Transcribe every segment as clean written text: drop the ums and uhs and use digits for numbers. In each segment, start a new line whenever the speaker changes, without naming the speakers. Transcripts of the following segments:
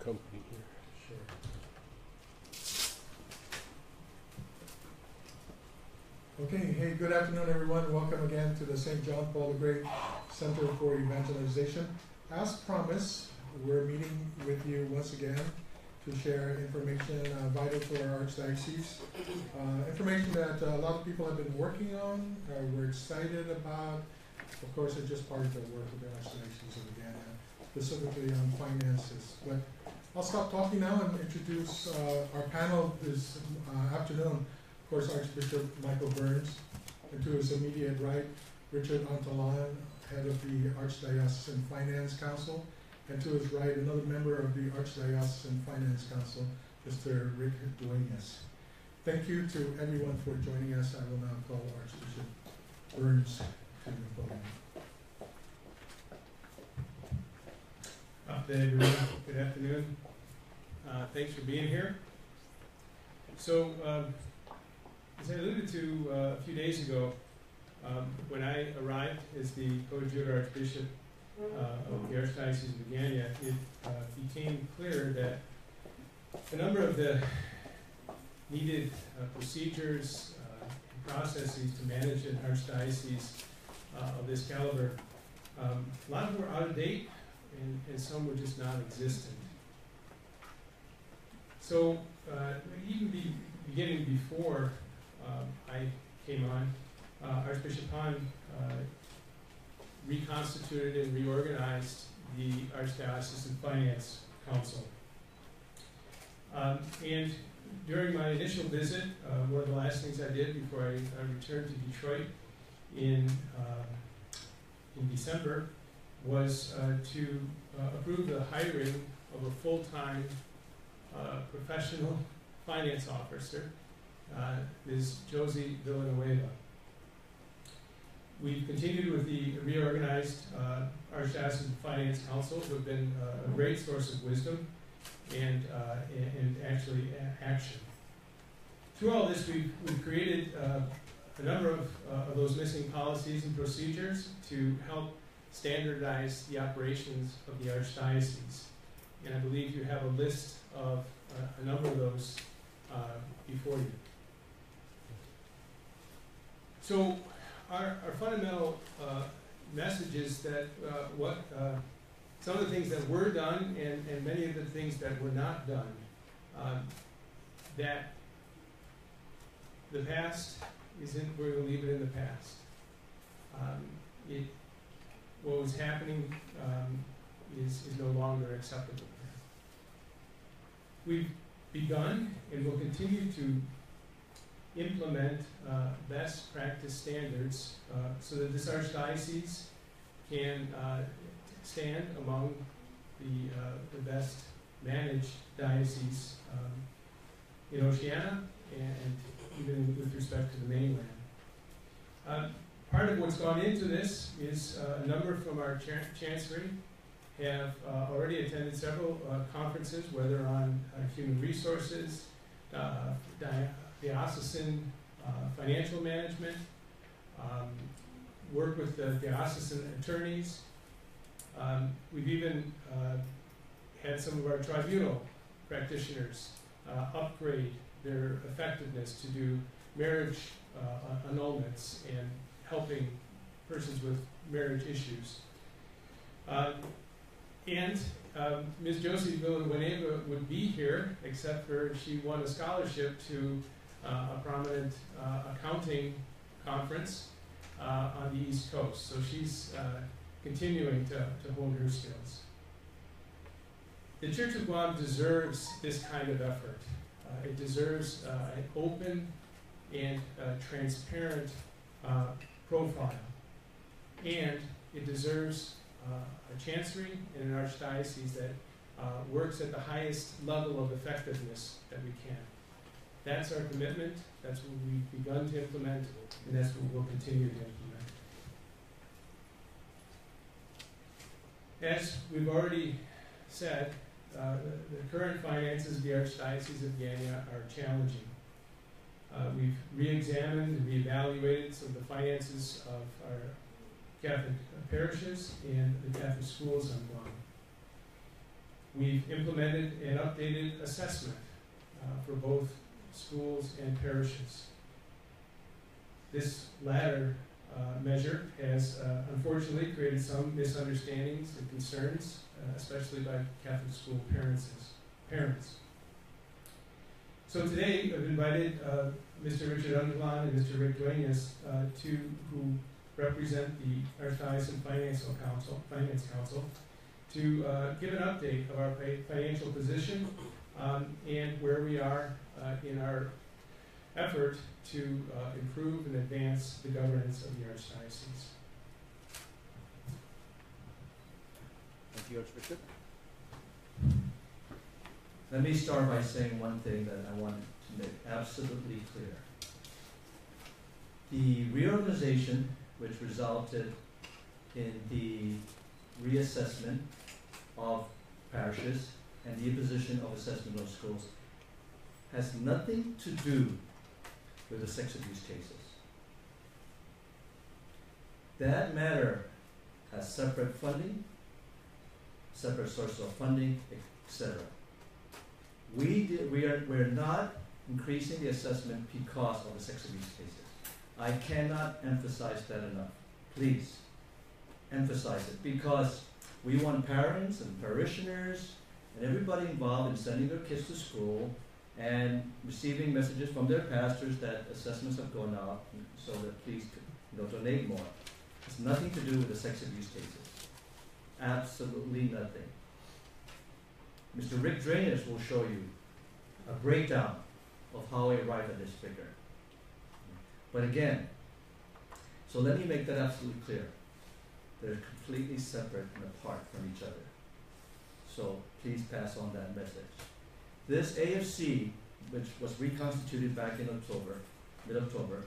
company here.
Sure. Okay, hey, good afternoon, everyone. Welcome again to the St. John Paul the Great Center for Evangelization. As promised, we're meeting with you once again to share information vital to our Archdiocese. Information that a lot of people have been working on, we're excited about. Of course, it's just part of the work of the Archdiocese of Agana, specifically on finances. But I'll stop talking now and introduce our panel this afternoon. Of course, Archbishop Michael Burns, and to his immediate right, Richard Antalan, head of the Archdiocesan Finance Council, and to his right, another member of the Archdiocesan Finance Council, Mr. Rick Duenas. Thank you to everyone for joining us. I will now call Archbishop Burns to the podium.
Everyone. Good afternoon. Thanks for being here. So, as I alluded to a few days ago, when I arrived as the co-adjutor Archbishop of the Archdiocese of Agana, it became clear that a number of the needed procedures and processes to manage an archdiocese of this caliber, a lot of them were out of date, and some were just non-existent. So even beginning before I came on, Archbishop Hahn reconstituted and reorganized the Archdiocesan Finance Council. And during my initial visit, one of the last things I did before I returned to Detroit in December was to approve the hiring of a full-time professional finance officer, Ms. Josie Villanueva. We've continued with the reorganized Archdiocesan Finance Council, who have been a great source of wisdom and actually action. Through all this, we've created a number of those missing policies and procedures to help standardize the operations of the Archdiocese. And I believe you have a list of a number of those before you. So our fundamental message is that some of the things that were done and many of the things that were not done, that the past isn't, we're going to leave it in the past. What was happening is no longer acceptable. We've begun and will continue to implement best practice standards so that this Archdiocese can stand among the best managed dioceses in Oceania and even with respect to the mainland. Part of what's gone into this is a number from our chancery have already attended several conferences, whether on human resources, diocesan financial management, work with the diocesan attorneys. We've even had some of our tribunal practitioners upgrade their effectiveness to do marriage annulments and helping persons with marriage issues. And Ms. Josie Villanueva would be here, except for she won a scholarship to a prominent accounting conference on the East Coast. So she's continuing to hone her skills. The Church of Guam deserves this kind of effort. It deserves an open and transparent profile. And it deserves a chancery and an archdiocese that works at the highest level of effectiveness that we can. That's our commitment, that's what we've begun to implement, and that's what we'll continue to implement. As we've already said, the current finances of the Archdiocese of Agana are challenging. We've re-examined and re-evaluated some of the finances of our Catholic parishes and the Catholic schools on Guam. We've implemented an updated assessment for both schools and parishes. This latter measure has unfortunately created some misunderstandings and concerns, especially by Catholic school parents. So today I've invited Mr. Richard Underlan and Mr. Rick Duenas, who represent the Archdiocese Finance Council, to give an update of our financial position and where we are in our effort to improve and advance the governance of the Archdiocese.
Thank you, Archbishop. Let me start by saying one thing that I want to make absolutely clear. The reorganization, which resulted in the reassessment of parishes and the imposition of assessment of schools, has nothing to do with the sex abuse cases. That matter has separate funding, separate sources of funding, etc. We're not increasing the assessment because of the sex abuse cases. I cannot emphasize that enough. Please emphasize it, because we want parents and parishioners and everybody involved in sending their kids to school and receiving messages from their pastors that assessments have gone up, so that please donate more. It's nothing to do with the sex abuse cases. Absolutely nothing. Mr. Rick Duenas will show you a breakdown of how we arrived at this figure. But again, so let me make that absolutely clear. They're completely separate and apart from each other. So please pass on that message. This AFC, which was reconstituted back in October, mid-October,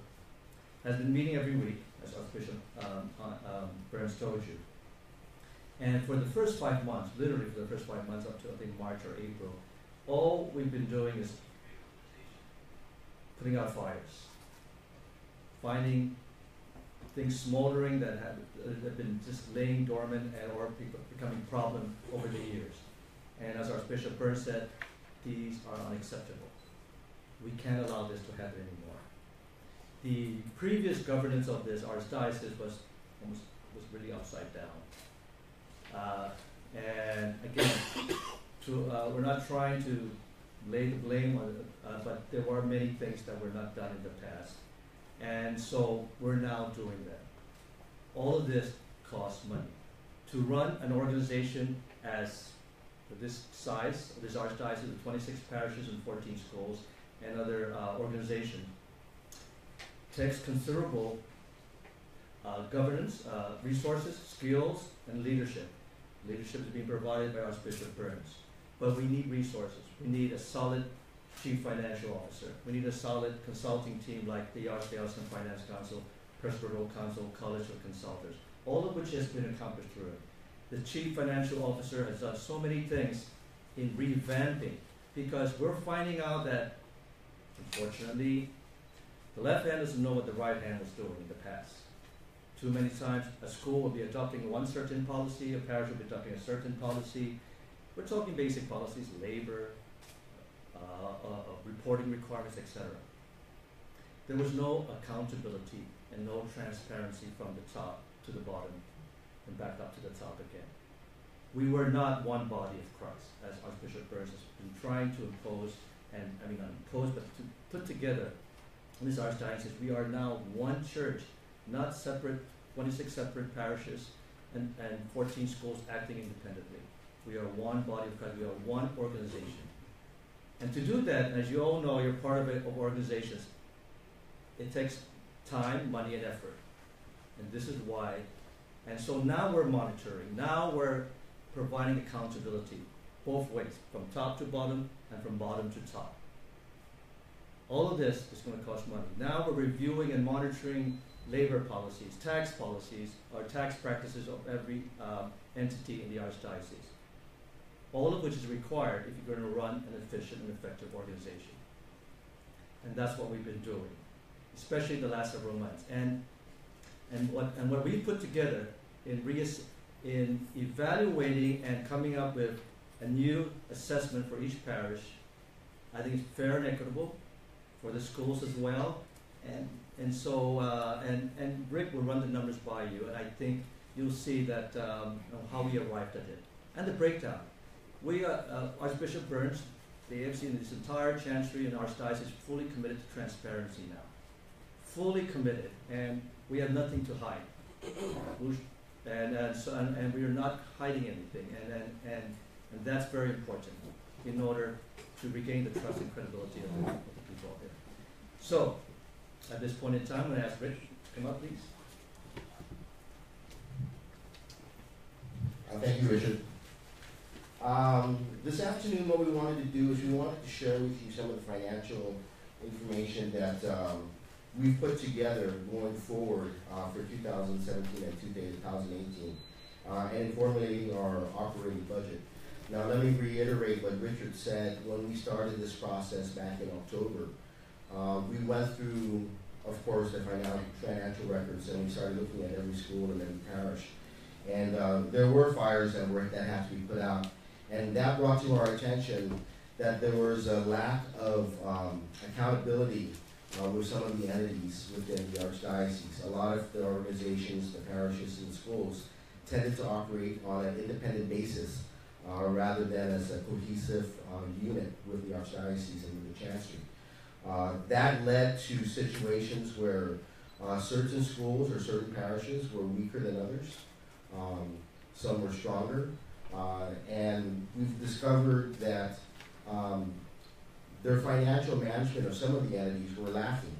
has been meeting every week, as Archbishop Burns told you. And for the first 5 months, literally for the first 5 months up to I think March or April, all we've been doing is putting out fires, finding things smoldering that have been just laying dormant and or becoming problem over the years. And as Archbishop Burns said, these are unacceptable. We can't allow this to happen anymore. The previous governance of this archdiocese was really upside down. And again, we're not trying to lay the blame on it, but there were many things that were not done in the past. And so we're now doing that. All of this costs money. To run an organization as this size, this archdiocese with 26 parishes and 14 schools and other organization, takes considerable governance, resources, skills, and leadership. Leadership is being provided by Archbishop Burns. But we need resources. We need a solid Chief Financial Officer. We need a solid consulting team like the Archdiocesan Finance Council, Presbyteral Council, College of Consultants, all of which has been accomplished through it. The Chief Financial Officer has done so many things in revamping, because we're finding out that, unfortunately, the left hand doesn't know what the right hand was doing in the past. Too many times, a school will be adopting one certain policy, a parish will be adopting a certain policy. We're talking basic policies, labor, reporting requirements, etc. There was no accountability and no transparency from the top to the bottom and back up to the top again. We were not one body of Christ, as Archbishop Burns has been trying to impose, and I mean not impose, but to put together in this archdiocese. We are now one church, not separate, 26 separate parishes and 14 schools acting independently. We are one body of Christ, we are one organization. And to do that, as you all know, you're part of organizations, it takes time, money, and effort. And this is why. And so now we're monitoring, now we're providing accountability both ways, from top to bottom and from bottom to top. All of this is going to cost money. Now we're reviewing and monitoring labor policies, or tax practices of every entity in the Archdiocese. All of which is required if you're going to run an efficient and effective organization. And that's what we've been doing, especially the last several months. And what we put together in evaluating and coming up with a new assessment for each parish. I think it's fair and equitable for the schools as well. And so Rick will run the numbers by you, and I think you'll see that how we arrived at it. And the breakdown. We, Archbishop Burns, the AFC and this entire chancery and archdiocese is fully committed to transparency now. Fully committed, and we have nothing to hide. And we are not hiding anything, and that's very important in order to regain the trust and credibility of the people out there. So, at this point in time, I'm going to ask Rich to come up, please.
Thank you, Richard. This afternoon, what we wanted to do is we wanted to share with you some of the financial information that we've put together going forward for 2017 and 2018, and formulating our operating budget. Now, let me reiterate what Richard said when we started this process back in October. We went through, of course, the financial records, and we started looking at every school and every parish. And there were fires that had to be put out. And that brought to our attention that there was a lack of accountability with some of the entities within the Archdiocese. A lot of the organizations, the parishes, and the schools tended to operate on an independent basis rather than as a cohesive unit with the Archdiocese and with the Chancery. That led to situations where certain schools or certain parishes were weaker than others. Some were stronger. And we've discovered that their financial management of some of the entities were lacking.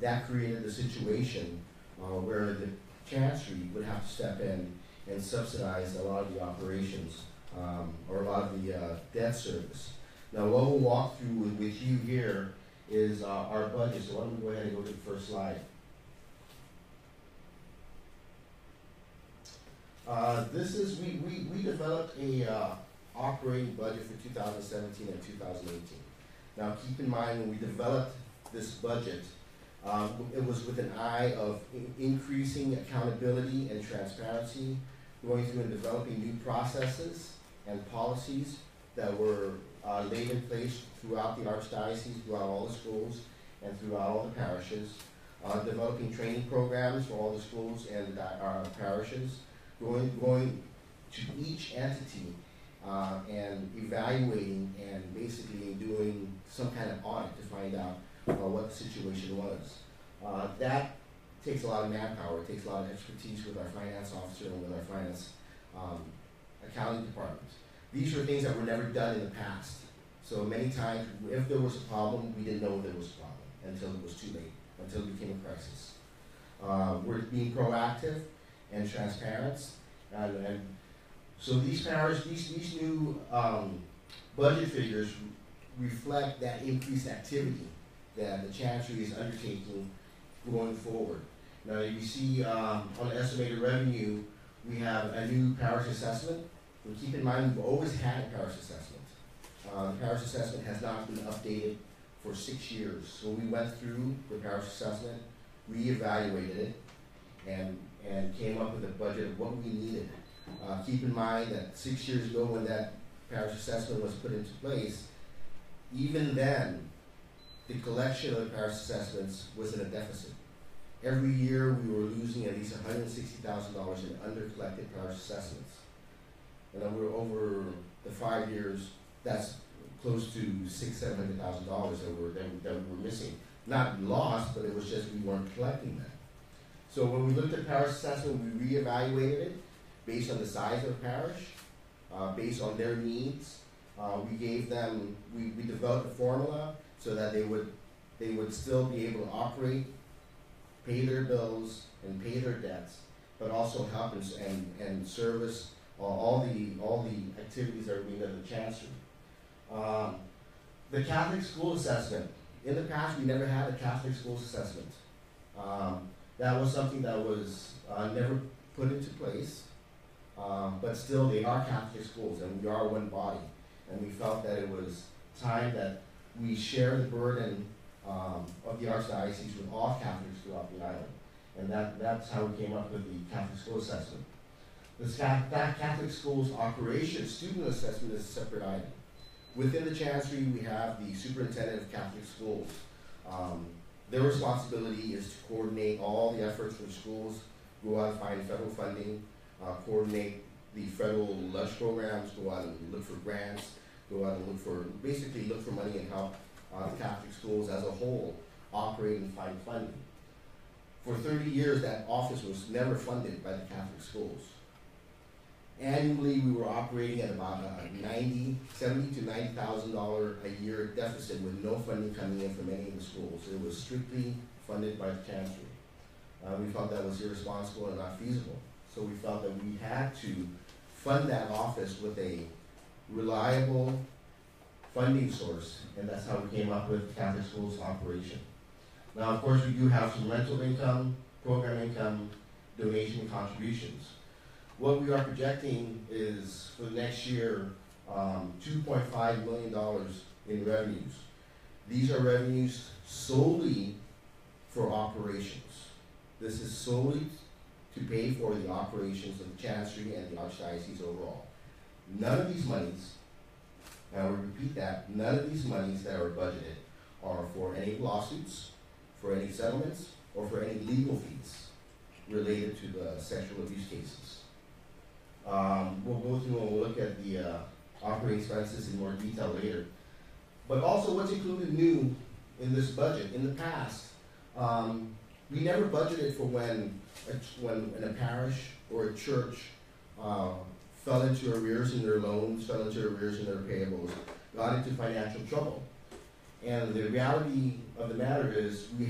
That created a situation where the Chancery would have to step in and subsidize a lot of the operations or a lot of the debt service. Now, what we'll walk through with you here is our budget. So why don't we go ahead and go to the first slide. We developed a operating budget for 2017 and 2018. Now, keep in mind when we developed this budget, it was with an eye of increasing accountability and transparency, going through and developing new processes and policies that were laid in place throughout the Archdiocese, throughout all the schools, and throughout all the parishes, developing training programs for all the schools and parishes, going to each entity and evaluating and basically doing some kind of audit to find out what the situation was. That takes a lot of manpower. It takes a lot of expertise with our finance officer and with our finance accounting department. These were things that were never done in the past. So many times, if there was a problem, we didn't know there was a problem until it was too late, until it became a crisis. We're being proactive and transparent, and so these new budget figures reflect that increased activity that the Chancery is undertaking going forward. Now, you see on the estimated revenue, we have a new parish assessment. And keep in mind, we've always had a parish assessment. The parish assessment has not been updated for 6 years. So we went through the parish assessment, reevaluated it, and came up with a budget of what we needed. Keep in mind that 6 years ago when that parish assessment was put into place, even then, the collection of the parish assessments was in a deficit. Every year we were losing at least $160,000 in under-collected parish assessments. And over the 5 years, that's close to $600,000, $700,000 that we were missing. Not lost, but it was just we weren't collecting that. So when we looked at parish assessment, we reevaluated it based on the size of the parish, based on their needs. We developed a formula so that they would still be able to operate, pay their bills, and pay their debts, but also help and service all the activities that are being done in the Chancery. The Catholic school assessment. In the past, we never had a Catholic schools assessment. That was something that was never put into place, but still they are Catholic schools and we are one body. And we felt that it was time that we share the burden of the Archdiocese with all Catholics throughout the island. And that's how we came up with the Catholic school assessment. The Catholic schools operation student assessment is a separate item. Within the chancery, we have the superintendent of Catholic schools. Their responsibility is to coordinate all the efforts from schools, go out and find federal funding, coordinate the federal lunch programs, go out and look for grants, go out and look for money and help the Catholic schools as a whole operate and find funding. For 30 years, that office was never funded by the Catholic schools. Annually, we were operating at about $70,000 to $90,000 a year deficit with no funding coming in from any of the schools. It was strictly funded by the chancery. We felt that was irresponsible and not feasible. So we felt that we had to fund that office with a reliable funding source, and that's how we came up with Catholic schools operation. Now, of course, we do have some rental income, program income, donation and contributions. What we are projecting is for the next year, $2.5 million in revenues. These are revenues solely for operations. This is solely to pay for the operations of the chancery and the Archdiocese overall. None of these monies, and I will repeat that, none of these monies that are budgeted are for any lawsuits, for any settlements, or for any legal fees related to the sexual abuse cases. We'll go through and we'll look at the operating expenses in more detail later. But also what's included new in this budget. In the past, we never budgeted for when a parish or a church fell into arrears in their loans, fell into arrears in their payables, got into financial trouble. And the reality of the matter is we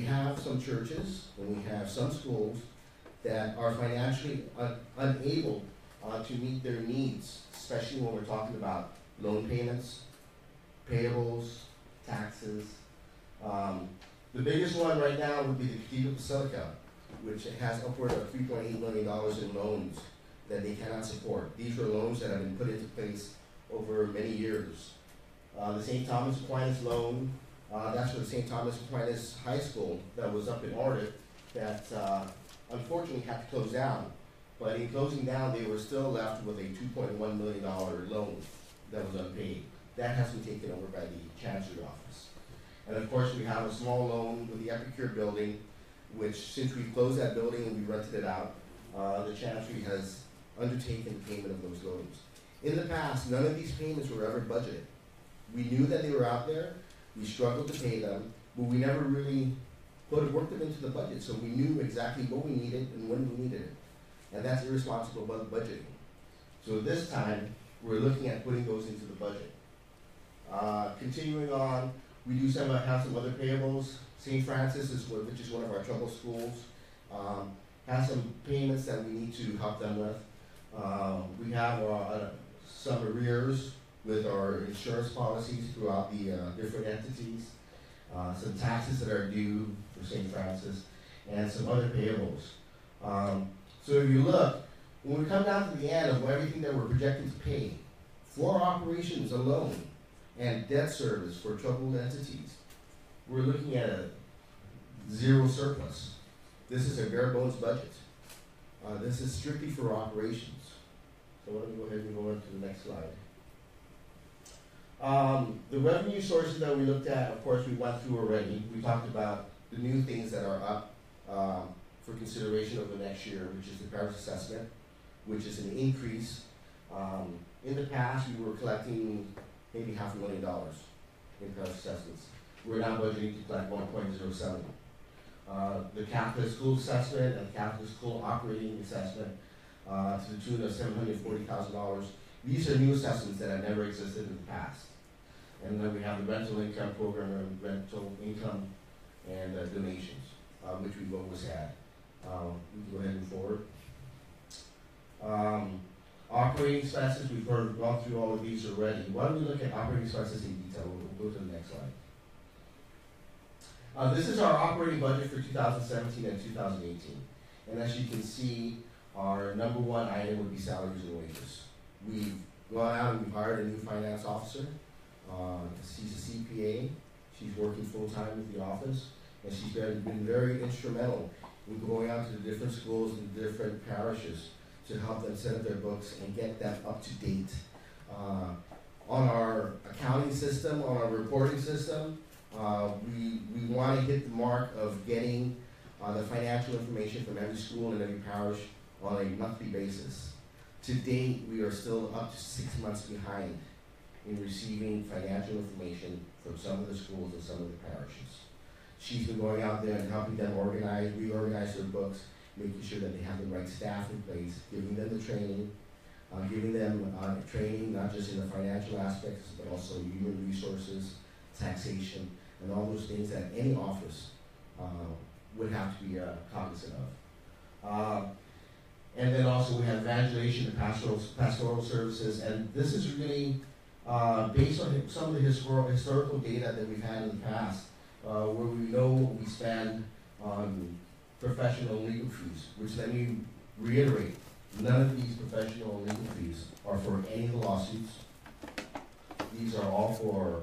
have some churches and we have some schools that are financially unable to meet their needs, especially when we're talking about loan payments, payables, taxes. The biggest one right now would be the Cathedral Basilica, which has upward of $3.8 million in loans that they cannot support. These are loans that have been put into place over many years. The St. Thomas Aquinas loan, that's for the St. Thomas Aquinas High School that was up in Ardent that unfortunately had to close down. But in closing down, they were still left with a $2.1 million loan that was unpaid. That has been taken over by the Chancery Office. And of course, we have a small loan with the Epicure building, which since we closed that building and we rented it out, the Chancery has undertaken payment of those loans. In the past, none of these payments were ever budgeted. We knew that they were out there, we struggled to pay them, but we never really worked them into the budget, so we knew exactly what we needed and when we needed it. And that's irresponsible budgeting. So this time, we're looking at putting those into the budget. Continuing on, we do have some other payables. St. Francis, which is one of our trouble schools, has some payments that we need to help them with. We have some arrears with our insurance policies throughout the different entities, some taxes that are due for St. Francis, and some other payables. So if you look, when we come down to the end of everything that we're projected to pay for operations alone and debt service for troubled entities, we're looking at a zero surplus. This is a bare bones budget. This is strictly for operations. So let me go ahead and go on to the next slide. The revenue sources that we looked at, of course, we went through already. We talked about the new things that are up for consideration over the next year, which is the parish assessment, which is an increase. In the past, we were collecting maybe $500,000 in parish assessments. We're now budgeting to collect 1.07. The Catholic school assessment and the Catholic school operating assessment to the tune of $740,000. These are new assessments that have never existed in the past. And then we have the rental income program, and rental income and donations, which we've always had. We can go ahead and move forward. Operating expenses, we've gone through all of these already. Why don't we look at operating expenses in detail? We'll go to the next slide. This is our operating budget for 2017 and 2018. And as you can see, our number one item would be salaries and wages. We've gone out and we've hired a new finance officer. She's a CPA. She's working full-time with the office. And she's been very instrumental in going out to the different schools and different parishes to help them set up their books and get them up to date on our accounting system, on our reporting system. We want to hit the mark of getting the financial information from every school and every parish on a monthly basis. To date, we are still up to 6 months behind in receiving financial information from some of the schools and some of the parishes. She's been going out there and helping them reorganize their books, making sure that they have the right staff in place, giving them the training, training not just in the financial aspects, but also human resources, taxation, and all those things that any office would have to be cognizant of. And then also we have evangelization and pastoral services, and this is really based on some of the historical data that we've had in the past, where we know what we spend on professional legal fees, which let me reiterate, none of these professional legal fees are for any of the lawsuits. These are all for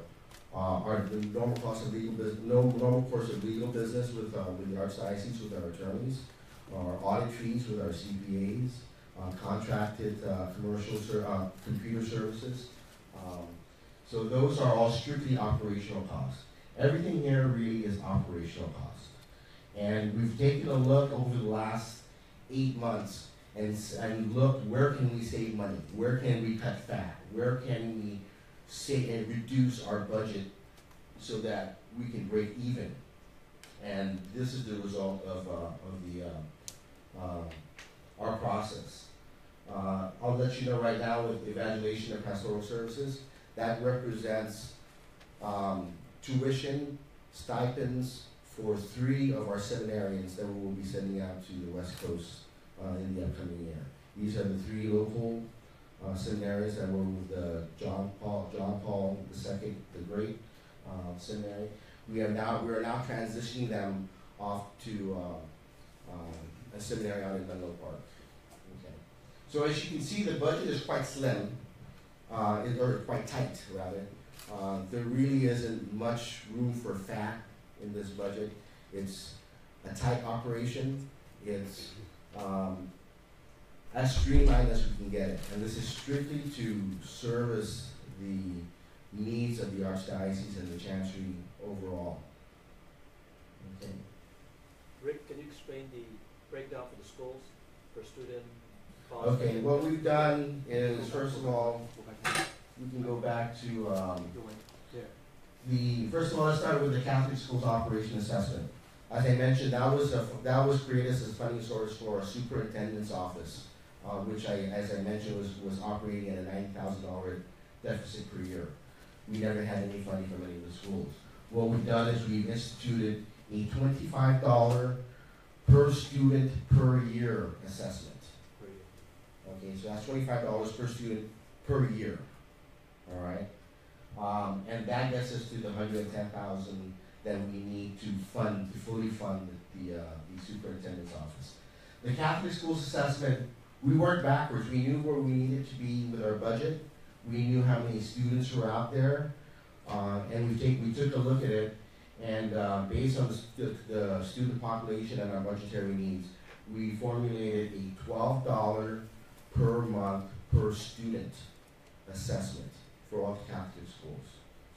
the normal course of legal business, normal course of legal business with the Archdiocese, with our attorneys, our audit fees with our CPAs, contracted computer services. So those are all strictly operational costs. Everything here really is operational cost. And we've taken a look over the last 8 months and looked where can we save money, where can we cut fat, where can we save and reduce our budget so that we can break even. And this is the result of our process. I'll let you know right now with evaluation of pastoral services, that represents tuition, stipends for 3 of our seminarians that we will be sending out to the West Coast in the upcoming year. These are the 3 local seminaries that were with John Paul II, the Great Seminary. We are now transitioning them off to a seminary out in Menlo Park. Okay. So as you can see, the budget is quite slim, or quite tight rather. There really isn't much room for fat in this budget. It's a tight operation. It's as streamlined as we can get it. And this is strictly to service the needs of the Archdiocese and the Chancery overall. Okay.
Rick, can you explain the breakdown for the schools per student cost?
Okay, what we've done is, first of all, we can go back to first of all, let's start with the Catholic Schools Operation Assessment. As I mentioned, that was created as a funding source for our superintendent's office, which as I mentioned, was operating at a $90,000 deficit per year. We never had any funding from any of the schools. What we've done is we've instituted a $25 per student per year assessment. Okay, so that's $25 per student per year. All right, and that gets us to the $110,000 that we need to fully fund the superintendent's office. The Catholic Schools Assessment, we worked backwards. We knew where we needed to be with our budget. We knew how many students were out there, and we took a look at it, and based on the student population and our budgetary needs, we formulated a $12 per month per student assessment for all the Catholic schools.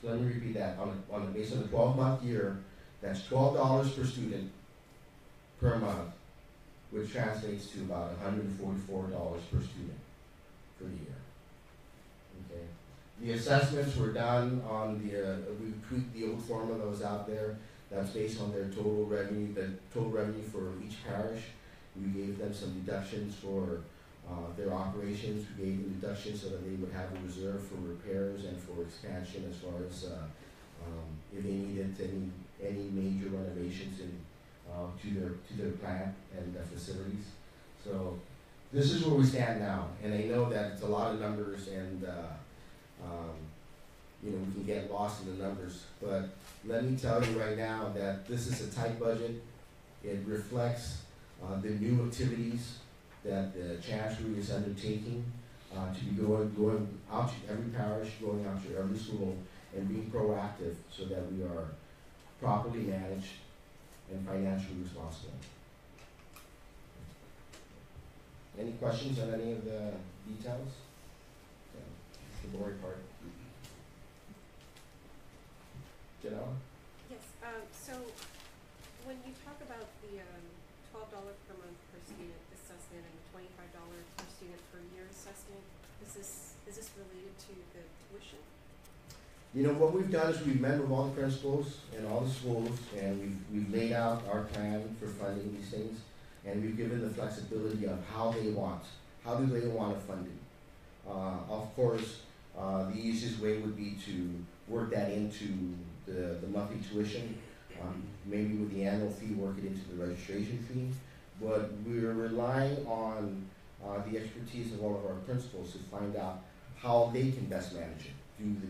So let me repeat that. Based on the 12-month year, that's $12 per student per month, which translates to about $144 per student for the year. Okay. The assessments were done on we tweaked the old formula that was out there. That's based on their total revenue, the total revenue for each parish. We gave them some deductions for their operations. We gave them deductions so that they would have a reserve for repairs and for expansion, as far as if they needed any major renovations to their plant and facilities. So this is where we stand now, and I know that it's a lot of numbers, and we can get lost in the numbers. But let me tell you right now that this is a tight budget. It reflects the new activities that the Chancery is undertaking to be going out to every parish, going out to every school, and being proactive so that we are properly managed and financially responsible. Any questions on any of the details? Yeah, it's the boring part. Janelle?
Yes, so when you talk about the $12 per month per student assessment and $25 per student per year assessment, is this related to the tuition?
You know, what we've done is we've met with all the principals and all the schools, and we've laid out our plan for funding these things, and we've given the flexibility of how do they want to fund it. Of course, the easiest way would be to work that into the monthly tuition, maybe with the annual fee, work it into the registration fee, but we're relying on the expertise of all of our principals to find out how they can best manage it.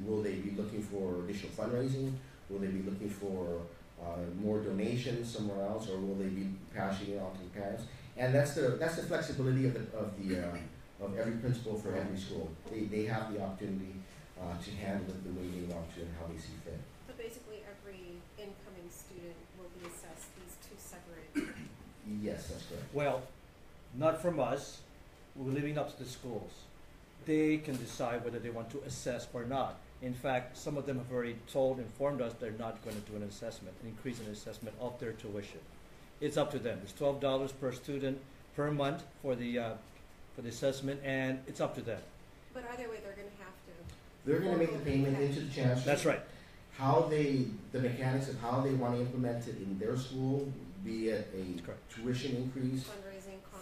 Will they be looking for additional fundraising? Will they be looking for more donations somewhere else, or will they be passing it on to the parents? And that's the flexibility of every principal for every school. They have the opportunity to handle it the way they want to and how they see fit.
But basically, every incoming student will be assessed these two separate.
Yes, that's correct.
Well, not from us. We're leaving up to the schools. They can decide whether they want to assess or not. In fact, some of them have already informed us they're not going to do an assessment, an increase in assessment of their tuition. It's up to them. It's $12 per student per month for the assessment, and it's up to them.
But either way, they're going to have to.
They're going to make the payment into the chancellor.
That's right.
The mechanics of how they want to implement it in their school, be it a tuition increase,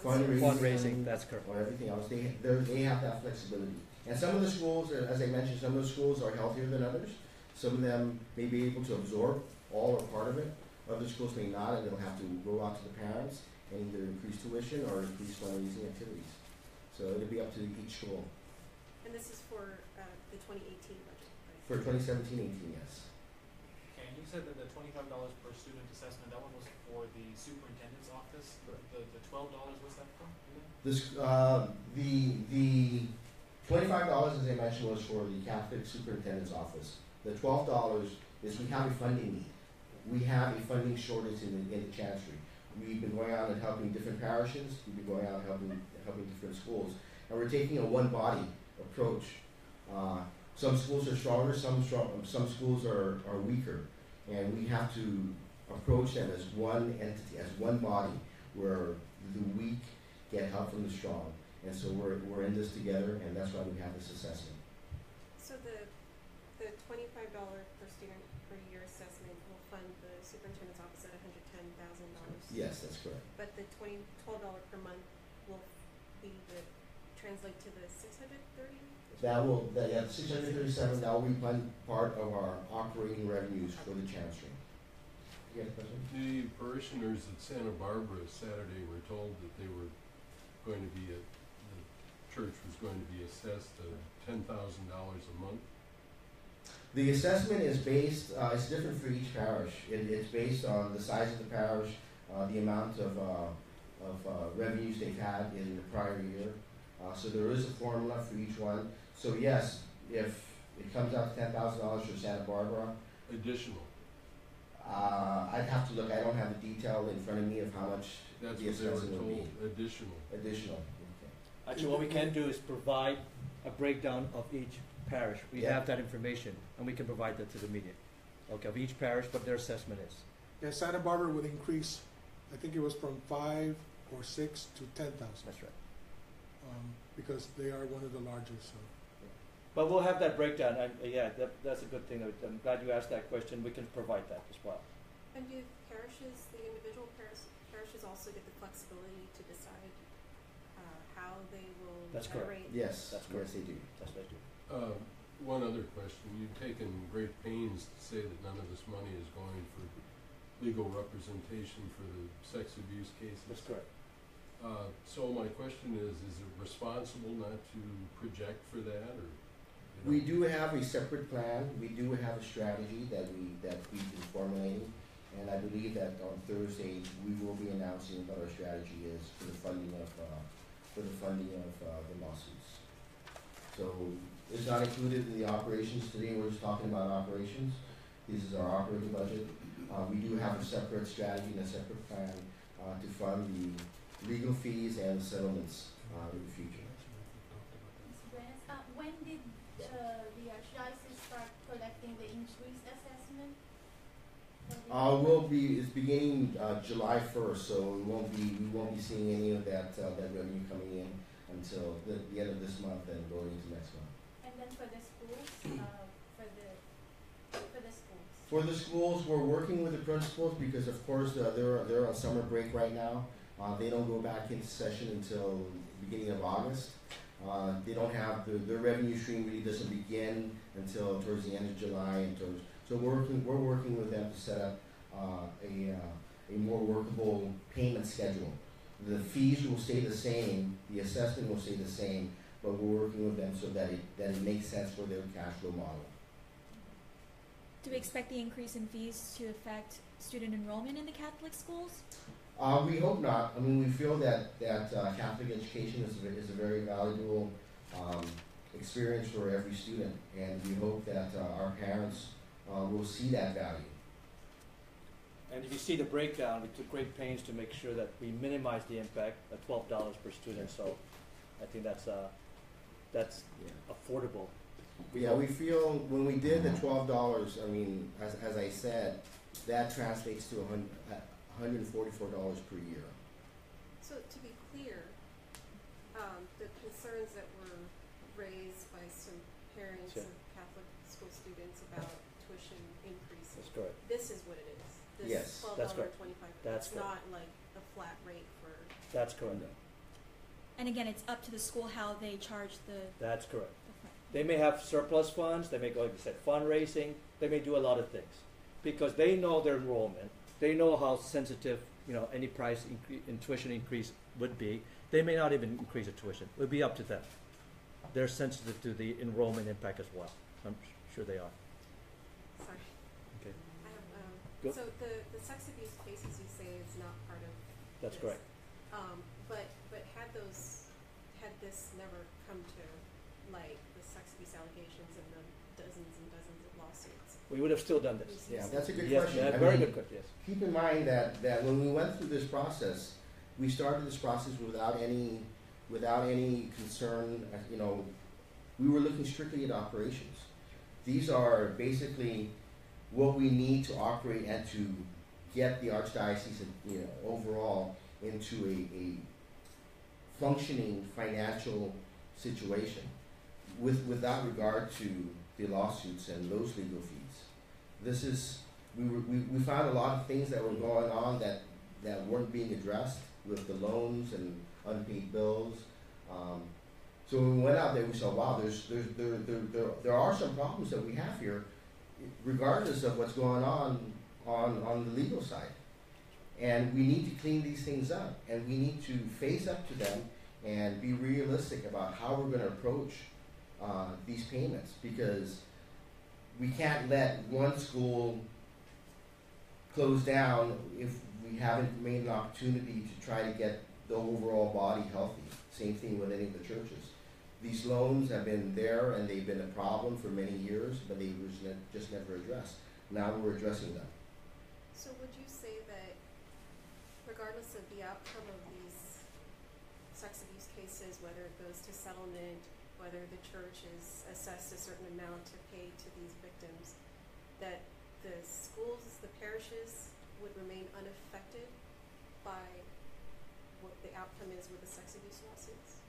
fundraising, that's correct,
or everything else, they have that flexibility. And some of the schools, as I mentioned, some of the schools are healthier than others. Some of them may be able to absorb all or part of it. Other schools may not, and they'll have to go out to the parents and either increase tuition or increase fundraising activities. So it'll be up to each school.
And this is for the 2018 budget, right?
For 2017-18, yes.
Okay, and you said that the $25 per student assessment, that one was for the superintendent's office. The $12, what's that for?
The $25, as I mentioned, was for the Catholic superintendent's office. The $12 is we have a funding need. We have a funding shortage in the chancery. We've been going out and helping different parishes. We've been going out and helping different schools, and we're taking a one body approach. Some schools are stronger, some schools are weaker, and we have to approach them as one entity, as one body, where the weak get help from the strong. And so we're in this together, and that's why we have this assessment.
So the $25 per student per year assessment will fund the superintendent's office at $110,000.
Yes, that's correct.
But the $12 per month will be translate to the $630.
The $637, that will be part of our operating revenues for the chancery. You have a question?
The parishioners at Santa Barbara Saturday were told that they were going to be the church was going to be assessed $10,000 a month.
The assessment is based, it's different for each parish. It's based on the size of the parish, the amount of revenues they've had in the prior year. So there is a formula for each one. So yes, if it comes out to $10,000 for Santa Barbara.
Additional.
I'd have to look. I don't have the detail in front of me of how much
That's
the
what they were
assessment would
told.
be.
Additional.
Additional.
Actually, what we can do is provide a breakdown of each parish. We have that information, and we can provide that to the media. Okay, of each parish, what their assessment is.
Yeah, Santa Barbara would increase, I think it was from 5 or 6 to 10,000.
That's right.
Because they are one of the largest. So.
But we'll have that breakdown. That's a good thing. I'm glad you asked that question. We can provide that as well.
And do parishes, the individual parishes also get the flexibility to decide how they will generate?
Yes,
that's correct.
Yes, they do.
That's what they do.
One other question. You've taken great pains to say that none of this money is going for legal representation for the sex abuse cases.
That's correct.
So my question is it responsible not to project for that, or?
We do have a separate plan. We do have a strategy that we've been formulating, and I believe that on Thursday we will be announcing what our strategy is for the funding of the lawsuits. So it's not included in the operations today. We're just talking about operations. This is our operating budget. We do have a separate strategy and a separate plan to fund the legal fees and settlements in the future.
When did the Archdiocese start collecting the increased assessment?
It's beginning July 1st, so we won't be seeing any of that revenue coming in until the end of this month and going into next month.
And then for the schools,
For the schools, we're working with the principals because, of course, they're on summer break right now. They don't go back into session until the beginning of August. They don't have their revenue stream really doesn't begin until towards the end of July so we're working with them to set up a more workable payment schedule. The fees will stay the same, the assessment will stay the same, but we're working with them so that it makes sense for their cash flow model.
Do we expect the increase in fees to affect student enrollment in the Catholic schools?
We hope not. I mean, we feel that Catholic education is a very valuable experience for every student, and we hope that our parents will see that value.
And if you see the breakdown, we took great pains to make sure that we minimize the impact at $12 per student. So I think that's affordable.
Yeah, we feel when we did the $12, I mean, as I said, that translates to $144 per year.
So to be clear, the concerns that were raised by some parents
Sure.
of Catholic school students about tuition increases,
That's correct.
this is what it is. This
Yes,
that's correct.
$12.25.
That's
It's not like a flat rate for.
That's correct.
And again, it's up to the school how they charge the
That's correct.
fund.
They may have surplus funds. They may go, like you said, fundraising. They may do a lot of things because they know their enrollment. They know how sensitive, any price in tuition increase would be. They may not even increase the tuition. It would be up to them. They're sensitive to the enrollment impact as well. I'm sure they are.
Sorry.
Okay.
I have,
Go.
so the sex abuse cases you say is not part of.
That's
this.
correct.
But had this never come to light, the sex abuse allegations and the dozens and dozens of lawsuits?
We would have still done this.
Yeah, that's a good
Yes,
question.
yeah,
I
very
mean,
good question. Yes.
Keep in mind that when we went through this process, we started this process without any concern. We were looking strictly at operations. These are basically what we need to operate and to get the Archdiocese, overall into a functioning financial situation, without regard to the lawsuits and those legal fees. We found a lot of things that were going on that weren't being addressed with the loans and unpaid bills. So when we went out there, we saw, wow, there are some problems that we have here, regardless of what's going on the legal side. And we need to clean these things up, and we need to face up to them and be realistic about how we're going to approach these payments, because we can't let one school close down if we haven't made an opportunity to try to get the overall body healthy. Same thing with any of the churches. These loans have been there and they've been a problem for many years, but they were just never addressed. Now we're addressing them.
So would you say that regardless of the outcome of these sex abuse cases, whether it goes to settlement, whether the church is assessed a certain amount to pay to these victims, that the schools, the parishes, would remain unaffected by what the outcome is with the sex abuse lawsuits?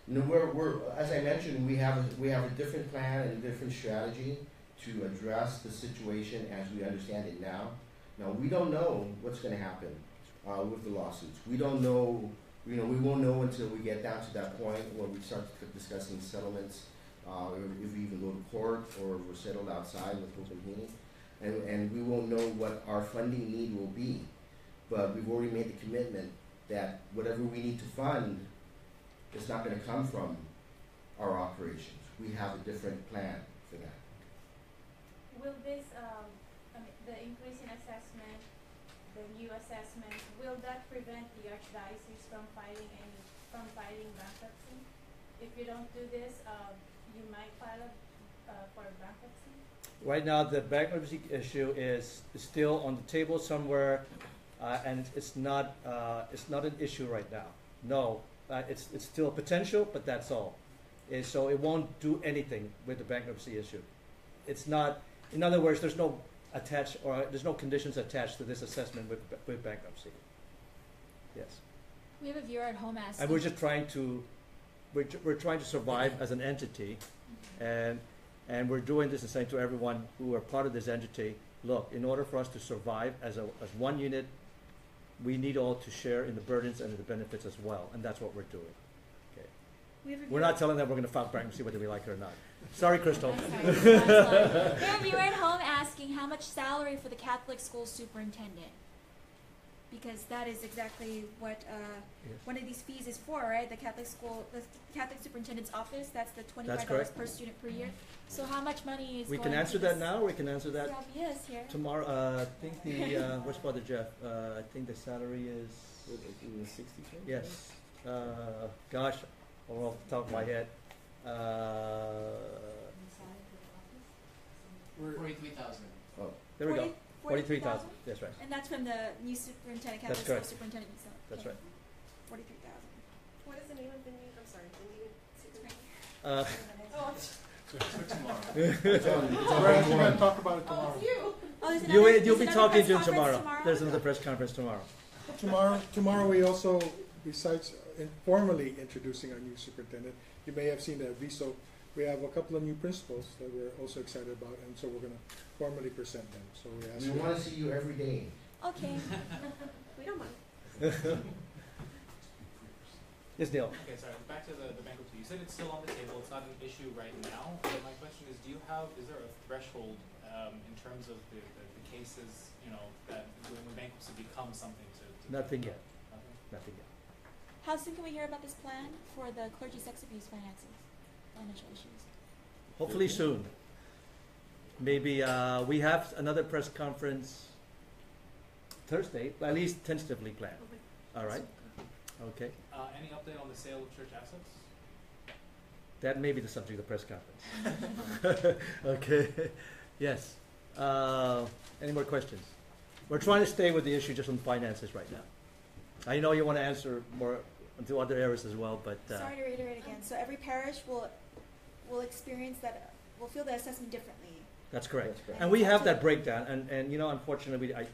No, we're as I mentioned, we have a different plan and a different strategy to address the situation as we understand it now. Now we don't know what's going to happen with the lawsuits. We don't know. We won't know until we get down to that point where we start discussing settlements, or if we even go to court, or if we're settled outside with hope and healing, and we won't know what our funding need will be. But we've already made the commitment that whatever we need to fund, it's not going to come from our operations. We have a different plan for that.
Will this, the increase in assessment, the new assessment, will that prevent the Archdiocese from filing bankruptcy? If you don't do this, you might file for bankruptcy?
Right now, the bankruptcy issue is still on the table somewhere, and it's not an issue right now. No, it's still a potential, but that's all. And so it won't do anything with the bankruptcy issue. It's not, in other words, there's no conditions attached to this assessment with bankruptcy. Yes.
We have a viewer at home asking.
And we're just trying to, we're trying to survive as an entity, and we're doing this and saying to everyone who are part of this entity, look, in order for us to survive as one unit, we need all to share in the burdens and the benefits as well, and that's what we're doing. Okay. We're not telling them we're going to file bankruptcy whether we like it or not. Sorry, Crystal.
I'm sorry. We have a viewer at home asking how much salary for the Catholic school superintendent, because that is exactly what one of these fees is for, right? The Catholic superintendent's office. That's the $25 per student per year. So how much money is?
We
going
can answer
to
that
this?
now, or we can answer that
Yes, here.
tomorrow. I think the what's Father Jeff? I think the salary is
60K?
yes. Gosh, off the top of my head.
43,000.
Oh,
There we go. 43,000. That's right.
And that's from the new superintendent,
That's
Catholic school
correct.
superintendent. So,
That's
okay.
right.
43,000.
What is the name of the new, I'm sorry, the new superintendent?
Uh,
Oh,
We're actually going to talk about it tomorrow.
it's you.
Oh, there's
you'll
another
be
press
talking to him
conference
tomorrow. There's another press conference tomorrow.
Tomorrow we also, besides formally introducing our new superintendent, you may have seen that we have a couple of new principals that we're also excited about, and so we're going to formally present them. So we ask
we want to see you every day.
Okay.
We don't mind.
Yes, Neil.
Okay, sorry, back to the bankruptcy. You said it's still on the table, it's not an issue right now. But my question is, is there a threshold in terms of the cases, that when bankruptcy becomes something to
Nothing yet.
Nothing?
Nothing yet.
How soon can we hear about this plan for the clergy sex abuse financial issues?
Hopefully soon. Maybe we have another press conference Thursday, at least tentatively planned. All right. Okay.
Any update on the sale of church assets?
That may be the subject of the press conference. Okay. Yes. Any more questions? We're trying to stay with the issue just on finances right now. I know you want to answer more into other areas as well, but
Sorry to reiterate again. So every parish will experience that, will feel the assessment differently.
that's correct.
That's correct.
And we have that breakdown. And unfortunately, I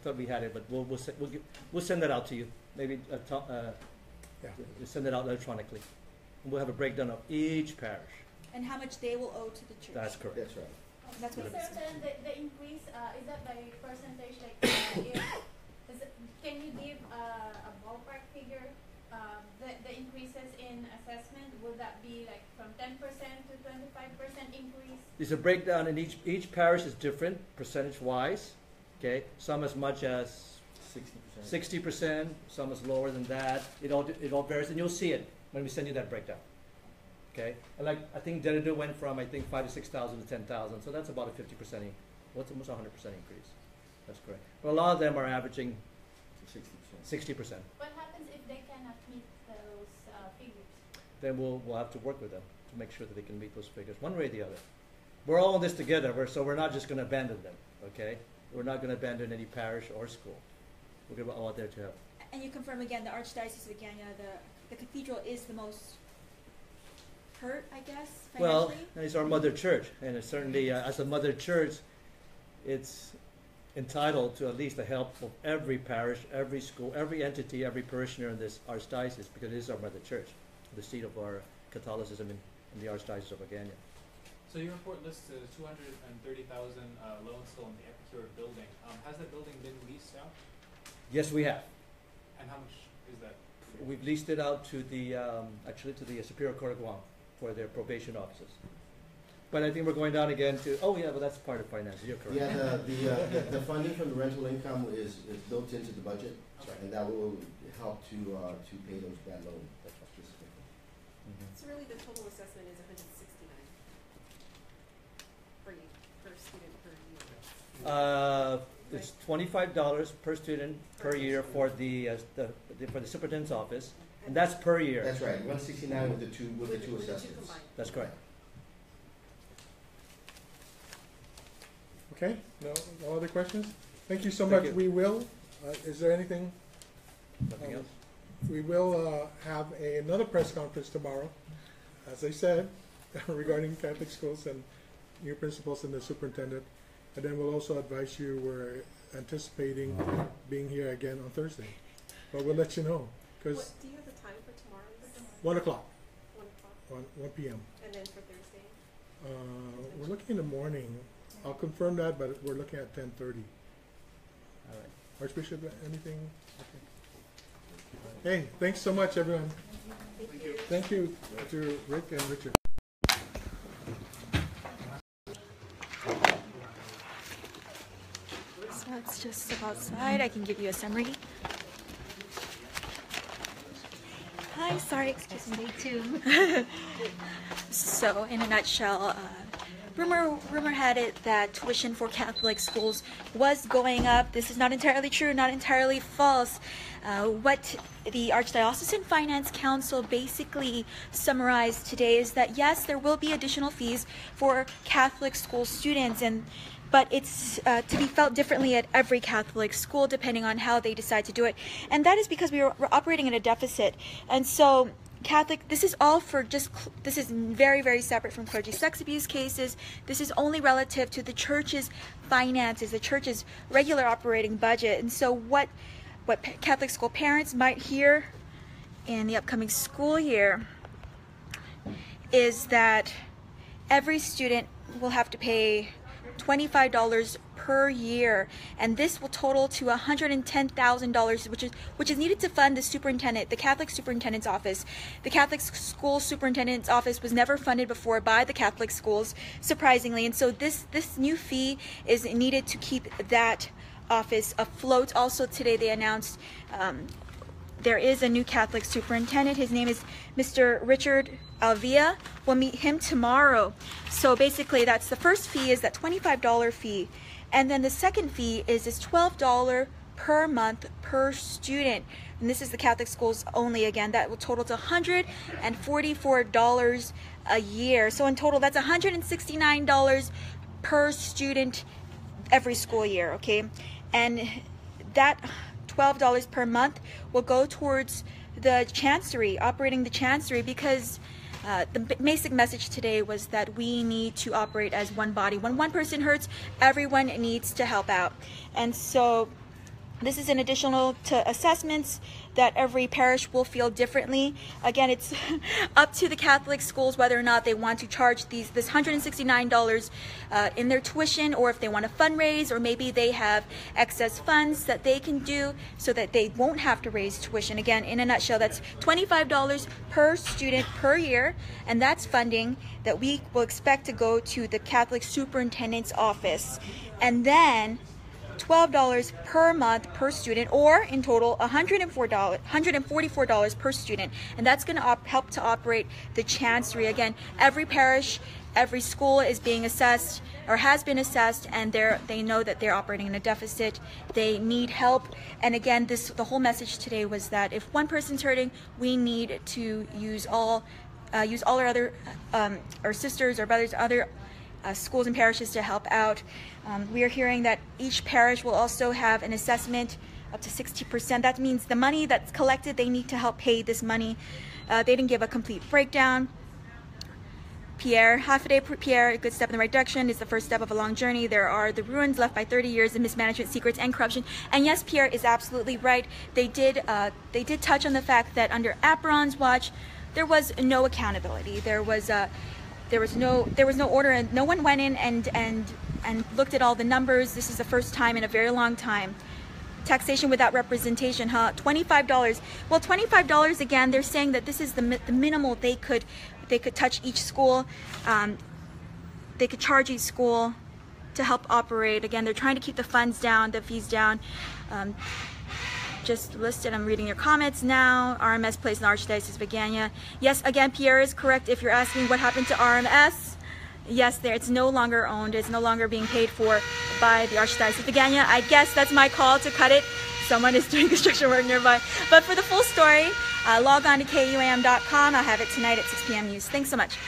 thought we had it, but we'll send that out to you. Maybe we'll send it out electronically. And we'll have a breakdown of each parish.
And how much they will owe to the church.
That's correct.
That's right.
That's what
Is
it is.
there the increase, is that by percentage, like, can you give a ballpark figure? The increases in assessment, would that be like from 10% to 25% increase?
There's a breakdown, and each parish is different percentage-wise. Okay, some as much as
60%.
60%, some is lower than that. It all varies, and you'll see it when we send you that breakdown. Okay, and like I think Derrida went from 5,000 to 6,000 to 10,000, so that's about a 50%. What's almost 100% increase? That's correct. But a lot of them are averaging 60%.
What happens if they cannot meet those figures?
Then we'll have to work with them to make sure that they can meet those figures, one way or the other. We're all in this together, so we're not just going to abandon them. Okay, we're not going to abandon any parish or school. We're going to be all out there to help.
And you confirm again, the Archdiocese of Agana, the cathedral is the most hurt, I guess,
Well,
financially?
it's our mother church, and it's certainly, as a mother church, it's entitled to at least the help of every parish, every school, every entity, every parishioner in this archdiocese, because it is our mother church, the seat of our Catholicism in the Archdiocese of Agana.
So your report lists 230,000 loans still in the Epicure building. Has that building been leased out?
Yes, we have.
And how much is that?
We've leased it out to the Superior Court of Guam for their probation officers. But I think we're going down again to, but that's part of finances, you're correct.
Yeah, the funding from the rental income is built into the budget,
Okay.
and that will help to pay that loan specifically.
Mhm.
So really the total assessment is $169 per student per year.
It's $25 per student per year for the superintendent's office, and that's per year.
That's right, 169 with the two assessments.
combined.
That's correct.
Okay, no other questions? Thank you so
Thank
much.
you.
We will. Is there anything?
Nothing else?
we will have another press conference tomorrow, as I said, regarding Catholic schools and new principals and the superintendent. And then we'll also advise you, we're anticipating being here again on Thursday. But we'll let you know, because
Do you have the time for tomorrow?
1 o'clock,
1 o'clock.
1 p.m.
And then for Thursday?
We're looking in the morning. I'll confirm that, but we're looking at 10:30.
All right.
Archbishop, anything? Okay. Hey, thanks so much, everyone.
Thank you.
Thank you to Rick and Richard.
So let's just step outside. I can give you a summary. Hi, sorry, excuse me. Too. So, in a nutshell, rumor had it that tuition for Catholic schools was going up. This is not entirely true, not entirely false. What the Archdiocesan Finance Council basically summarized today is that yes, there will be additional fees for Catholic school students, but it's to be felt differently at every Catholic school depending on how they decide to do it. And that is because we're operating in a deficit. And so this is all for this is very, very separate from clergy sex abuse cases. This is only relative to the church's finances, the church's regular operating budget. And so what Catholic school parents might hear in the upcoming school year is that every student will have to pay $25 per year, and this will total to $110,000, which is needed to fund the Catholic superintendent's office. The Catholic school superintendent's office was never funded before by the Catholic schools, surprisingly, and so this new fee is needed to keep that office afloat. Also today they announced there is a new Catholic superintendent. His name is Mr. Richard Alvia. We'll meet him tomorrow. So basically that's the first fee, is that $25 fee. And then the second fee is this $12 per month per student. And this is the Catholic schools only. Again, that will total to $144 a year. So in total, that's $169 per student every school year, okay? And that $12 per month will go towards the chancery, operating the chancery, because the basic message today was that we need to operate as one body. When one person hurts, everyone needs to help out. And so this is in additional to assessments that every parish will feel differently. Again, it's up to the Catholic schools whether or not they want to charge this $169 in their tuition, or if they want to fundraise, or maybe they have excess funds that they can do so that they won't have to raise tuition. Again, in a nutshell, that's $25 per student per year, and that's funding that we will expect to go to the Catholic superintendent's office. And then $12 per month per student, or in total $144 per student, and that's going to help to operate the chancery. Again, every parish, every school is being assessed or has been assessed, and they know that they're operating in a deficit. They need help. And again, the whole message today was that if one person's hurting, we need to use all our other our sisters or brothers, other schools and parishes to help out. We are hearing that each parish will also have an assessment up to 60%. That means the money that's collected, they need to help pay this money. They didn't give a complete breakdown. Pierre, half a day per Pierre, a good step in the right direction, is the first step of a long journey. There are the ruins left by 30 years of mismanagement, secrets, and corruption. And yes, Pierre is absolutely right. They did touch on the fact that under Apron's watch, there was no accountability. There was no order, and no one went in and looked at all the numbers. This is the first time in a very long time. Taxation without representation, huh? $25. Well, $25 again. They're saying that this is the minimal they could touch each school. They could charge each school to help operate. Again, they're trying to keep the funds down, the fees down. Just listed, I'm reading your comments now. RMS placed in the Archdiocese of Agana. Yes, again, Pierre is correct. If you're asking what happened to RMS, yes, it's no longer owned. It's no longer being paid for by the Archdiocese of Agana. I guess that's my call to cut it. Someone is doing construction work nearby. But for the full story, log on to KUAM.com. I'll have it tonight at 6 p.m. news. Thanks so much.